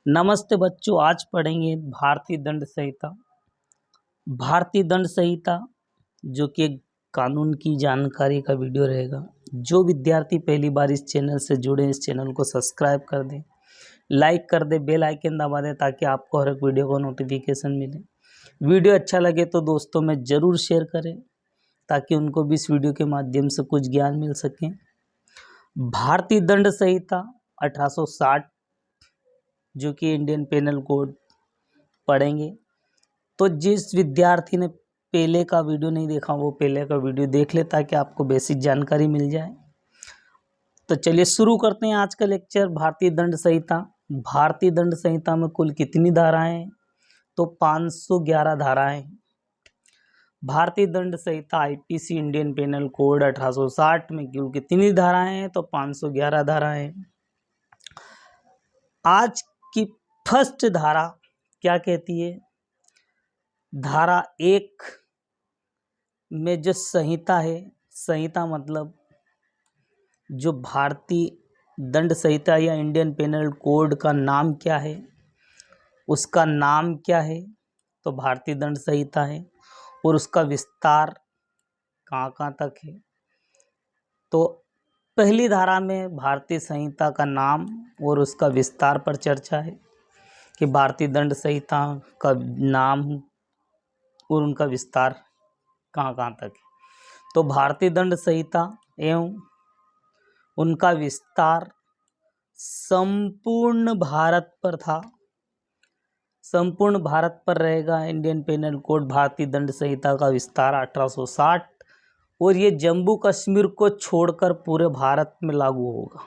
नमस्ते बच्चों, आज पढ़ेंगे भारतीय दंड संहिता। भारतीय दंड संहिता जो कि एक कानून की जानकारी का वीडियो रहेगा। जो विद्यार्थी पहली बार इस चैनल से जुड़े, इस चैनल को सब्सक्राइब कर दें, लाइक कर दें, बेल आइकन दबा दें ताकि आपको हर एक वीडियो का नोटिफिकेशन मिले। वीडियो अच्छा लगे तो दोस्तों में ज़रूर शेयर करें ताकि उनको भी इस वीडियो के माध्यम से कुछ ज्ञान मिल सके। भारतीय दंड संहिता 1860 जो कि इंडियन पेनल कोड पढ़ेंगे। तो जिस विद्यार्थी ने पहले का वीडियो नहीं देखा वो पहले का वीडियो देख ले ताकि आपको बेसिक जानकारी मिल जाए। तो चलिए शुरू करते हैं आज का लेक्चर। भारतीय दंड संहिता। भारतीय दंड संहिता में कुल कितनी धाराएं हैं? तो 511 धाराएं। भारतीय दंड संहिता आईपीसी इंडियन पेनल कोड 1860 में कुल कितनी धाराएं हैं? तो 511 धाराएं। आज की फर्स्ट धारा क्या कहती है? धारा 1 में जो संहिता है, संहिता मतलब जो भारतीय दंड संहिता या इंडियन पेनल कोड का नाम क्या है, उसका नाम क्या है? तो भारतीय दंड संहिता है। और उसका विस्तार कहाँ तक है? तो पहली धारा में भारतीय संहिता का नाम और उसका विस्तार पर चर्चा है कि भारतीय दंड संहिता का नाम और उनका विस्तार कहाँ तक है। तो भारतीय दंड संहिता एवं उनका विस्तार संपूर्ण भारत पर था। संपूर्ण भारत पर रहेगा इंडियन पेनल कोड। भारतीय दंड संहिता का विस्तार 1860 और ये जम्मू कश्मीर को छोड़कर पूरे भारत में लागू होगा।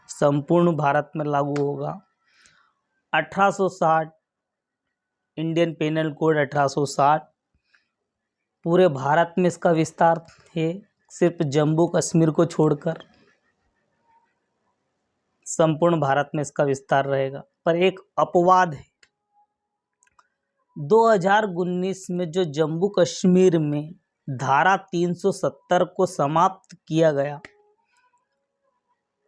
संपूर्ण भारत में लागू होगा। 1860 इंडियन पेनल कोड 1860 पूरे भारत में इसका विस्तार है। सिर्फ जम्मू कश्मीर को छोड़कर संपूर्ण भारत में इसका विस्तार रहेगा। पर एक अपवाद है। 2019 में जो जम्मू कश्मीर में धारा 370 को समाप्त किया गया,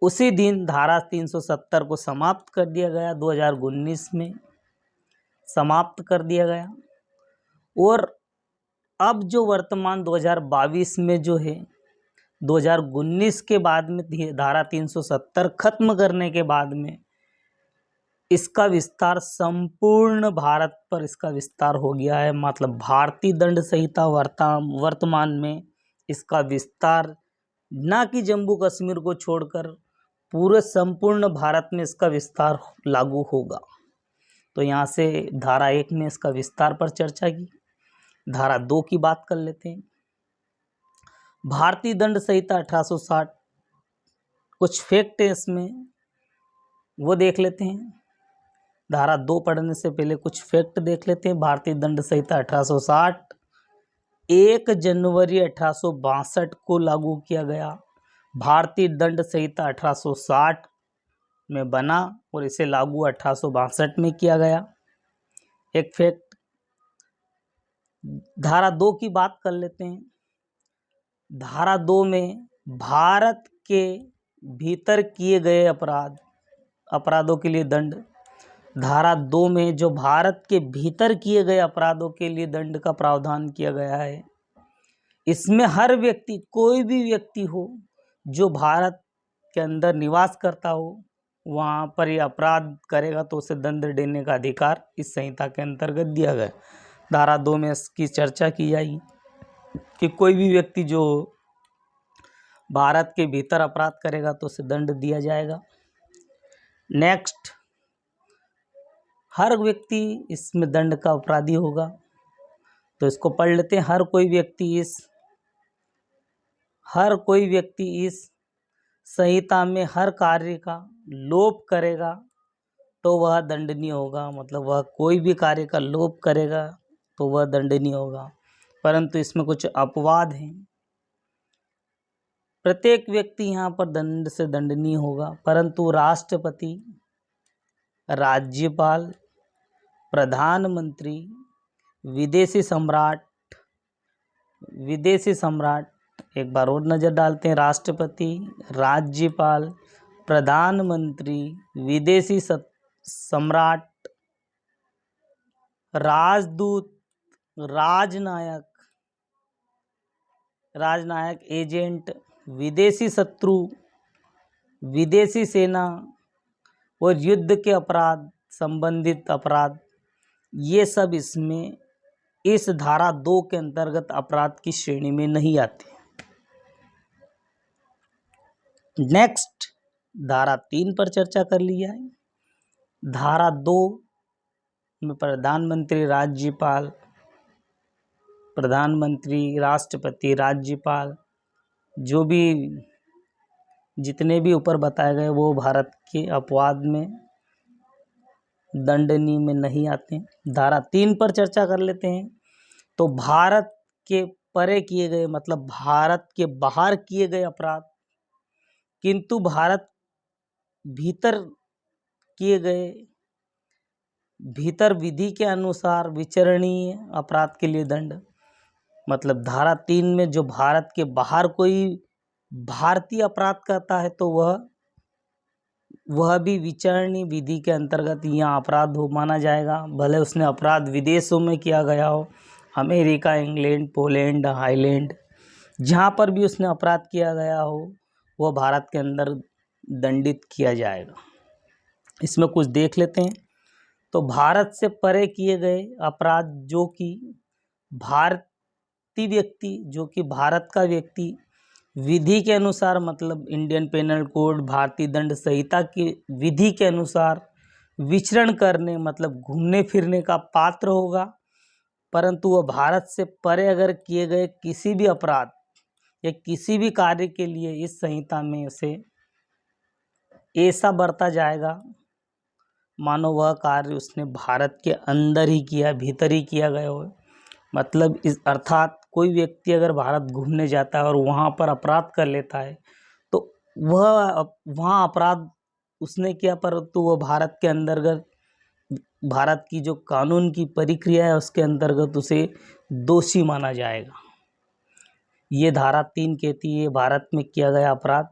उसी दिन धारा 370 को समाप्त कर दिया गया। 2019 में समाप्त कर दिया गया। और अब जो वर्तमान 2022 में जो है, 2019 के बाद में धारा 370 खत्म करने के बाद में इसका विस्तार संपूर्ण भारत पर इसका विस्तार हो गया है। मतलब भारतीय दंड संहिता वर्तमान में इसका विस्तार ना कि जम्मू कश्मीर को छोड़कर पूरे संपूर्ण भारत में इसका विस्तार लागू होगा। तो यहाँ से धारा 1 में इसका विस्तार पर चर्चा की। धारा 2 की बात कर लेते हैं। भारतीय दंड संहिता 1860 कुछ फैक्ट है इसमें, वो देख लेते हैं। धारा 2 पढ़ने से पहले कुछ फैक्ट देख लेते हैं। भारतीय दंड संहिता 1860 1 जनवरी 1862 को लागू किया गया। भारतीय दंड संहिता 1860 में बना और इसे लागू 1862 में किया गया। एक फैक्ट। धारा 2 की बात कर लेते हैं। धारा 2 में भारत के भीतर किए गए अपराधों के लिए दंड। धारा 2 में जो भारत के भीतर किए गए अपराधों के लिए दंड का प्रावधान किया गया है, इसमें हर व्यक्ति, कोई भी व्यक्ति हो जो भारत के अंदर निवास करता हो, वहाँ पर ये अपराध करेगा तो उसे दंड देने का अधिकार इस संहिता के अंतर्गत दिया गया। धारा 2 में इसकी चर्चा की जाएगी कि कोई भी व्यक्ति जो भारत के भीतर अपराध करेगा तो उसे दंड दिया जाएगा। नेक्स्ट, हर व्यक्ति इसमें दंड का अपराधी होगा। तो इसको पढ़ लेते हैं। हर कोई व्यक्ति इस संहिता में हर कार्य का लोप करेगा तो वह दंडनीय होगा। मतलब वह कोई भी कार्य का लोप करेगा तो वह दंडनीय होगा। परंतु इसमें कुछ अपवाद हैं। प्रत्येक व्यक्ति यहाँ पर दंड से दंडनीय होगा, परंतु राष्ट्रपति, राज्यपाल, प्रधानमंत्री, विदेशी सम्राट, एक बार और नज़र डालते हैं। राष्ट्रपति, राज्यपाल, प्रधानमंत्री, विदेशी सम्राट राजदूत, राजनायक, राजनायक, एजेंट, विदेशी शत्रु, विदेशी सेना और युद्ध के अपराध, संबंधित अपराध, ये सब इसमें इस धारा 2 के अंतर्गत अपराध की श्रेणी में नहीं आते। नेक्स्ट धारा 3 पर चर्चा कर लिया है। धारा 2 में प्रधानमंत्री, राज्यपाल, प्रधानमंत्री, राष्ट्रपति, राज्यपाल, जो भी जितने भी ऊपर बताए गए वो भारत के अपवाद में, दंडनीय में नहीं आते। धारा 3 पर चर्चा कर लेते हैं। तो भारत के परे किए गए, मतलब भारत के बाहर किए गए अपराध, किंतु भारत भीतर किए गए, भीतर विधि के अनुसार विचरणीय अपराध के लिए दंड, मतलब धारा 3 में जो भारत के बाहर कोई भारतीय अपराध करता है तो वह भी विचरणीय विधि के अंतर्गत यहाँ अपराध हो माना जाएगा, भले उसने अपराध विदेशों में किया गया हो, अमेरिका, इंग्लैंड, पोलैंड, हाईलैंड, जहाँ पर भी उसने अपराध किया गया हो वह भारत के अंदर दंडित किया जाएगा। इसमें कुछ देख लेते हैं। तो भारत से परे किए गए अपराध, जो कि भारतीय व्यक्ति, जो कि भारत का व्यक्ति विधि के अनुसार, मतलब इंडियन पेनल कोड, भारतीय दंड संहिता की विधि के अनुसार विचरण करने, मतलब घूमने फिरने का पात्र होगा, परंतु वह भारत से परे अगर किए गए किसी भी अपराध या किसी भी कार्य के लिए इस संहिता में उसे ऐसा बरता जाएगा मानो वह कार्य उसने भारत के अंदर ही किया, भीतर ही किया गया हो। मतलब इस अर्थात कोई व्यक्ति अगर भारत घूमने जाता है और वहाँ पर अपराध कर लेता है तो वह वहाँ अपराध उसने किया, परंतु वह भारत के अंतर्गत, भारत की जो कानून की प्रक्रिया है उसके अंतर्गत उसे दोषी माना जाएगा। ये धारा 3 कहती है भारत में किया गया अपराध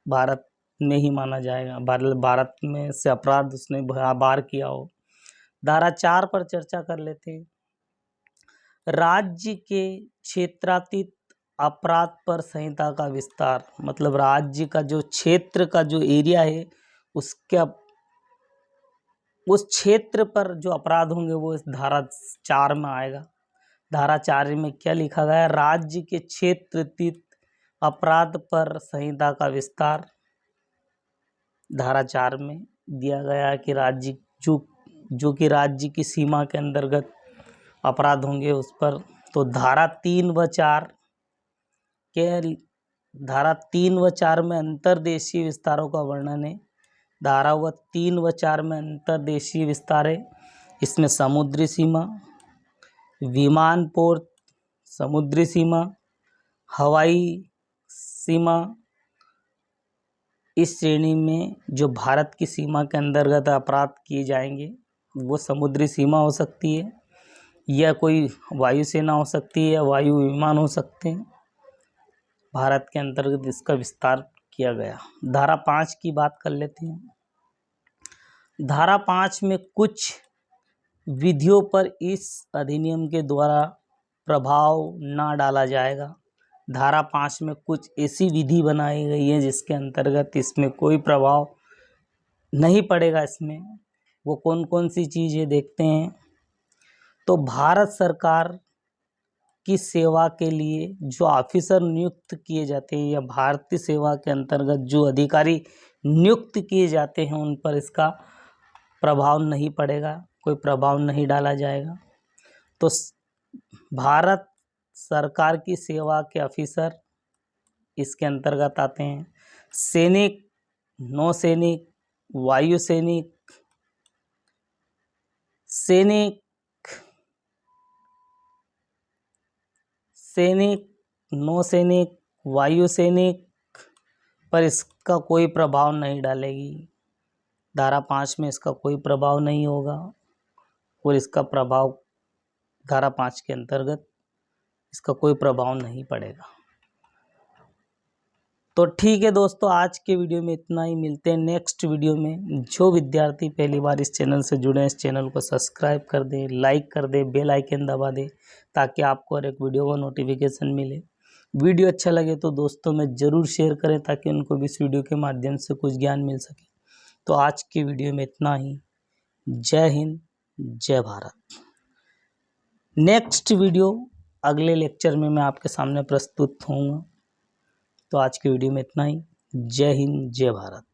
भारत में ही माना जाएगा, भारत में से अपराध उसने बाहर किया हो। धारा 4 पर चर्चा कर लेते हैं। राज्य के क्षेत्रातीत अपराध पर संहिता का विस्तार, मतलब राज्य का जो क्षेत्र का जो एरिया है उसके उस क्षेत्र पर जो अपराध होंगे वो इस धारा 4 में आएगा। धारा 4 में क्या लिखा गया है? राज्य के क्षेत्रातीत अपराध पर संहिता का विस्तार धारा 4 में दिया गया है कि राज्य जो कि राज्य की सीमा के अंतर्गत अपराध होंगे उस पर। तो धारा 3 व 4 में अंतर्देशीय विस्तारों का वर्णन है। धारा 3 व 4 में अंतर्देशीय विस्तार है। इसमें समुद्री सीमा, विमान पोर्ट, समुद्री सीमा, हवाई सीमा, इस श्रेणी में जो भारत की सीमा के अंतर्गत अपराध किए जाएंगे वो समुद्री सीमा हो सकती है या कोई वायुसेना हो सकती है या वायु विमान हो सकते हैं। भारत के अंतर्गत इसका विस्तार किया गया। धारा 5 की बात कर लेते हैं। धारा 5 में कुछ विधियों पर इस अधिनियम के द्वारा प्रभाव ना डाला जाएगा। धारा 5 में कुछ ऐसी विधि बनाई गई है जिसके अंतर्गत इसमें कोई प्रभाव नहीं पड़ेगा। इसमें वो कौन कौन सी चीज़ें देखते हैं। तो भारत सरकार की सेवा के लिए जो ऑफिसर नियुक्त किए जाते हैं या भारतीय सेवा के अंतर्गत जो अधिकारी नियुक्त किए जाते हैं उन पर इसका प्रभाव नहीं पड़ेगा, कोई प्रभाव नहीं डाला जाएगा। तो भारत सरकार की सेवा के ऑफिसर इसके अंतर्गत आते हैं। सैनिक, नौसैनिक, वायु सैनिक, नौसैनिक, वायु सैनिक पर इसका कोई प्रभाव नहीं डालेगी। धारा 5 में इसका कोई प्रभाव नहीं होगा और इसका प्रभाव धारा 5 के अंतर्गत इसका कोई प्रभाव नहीं पड़ेगा। तो ठीक है दोस्तों, आज के वीडियो में इतना ही। मिलते हैं नेक्स्ट वीडियो में। जो विद्यार्थी पहली बार इस चैनल से जुड़े हैं, इस चैनल को सब्सक्राइब कर दें, लाइक कर दें, बेल आइकन दबा दें, ताकि आपको हर एक वीडियो का नोटिफिकेशन मिले। वीडियो अच्छा लगे तो दोस्तों में ज़रूर शेयर करें, ताकि उनको भी इस वीडियो के माध्यम से कुछ ज्ञान मिल सके। तो आज की वीडियो में इतना ही। जय हिंद, जय भारत। नेक्स्ट वीडियो अगले लेक्चर में मैं आपके सामने प्रस्तुत होऊंगा। तो आज की वीडियो में इतना ही। जय हिंद, जय भारत।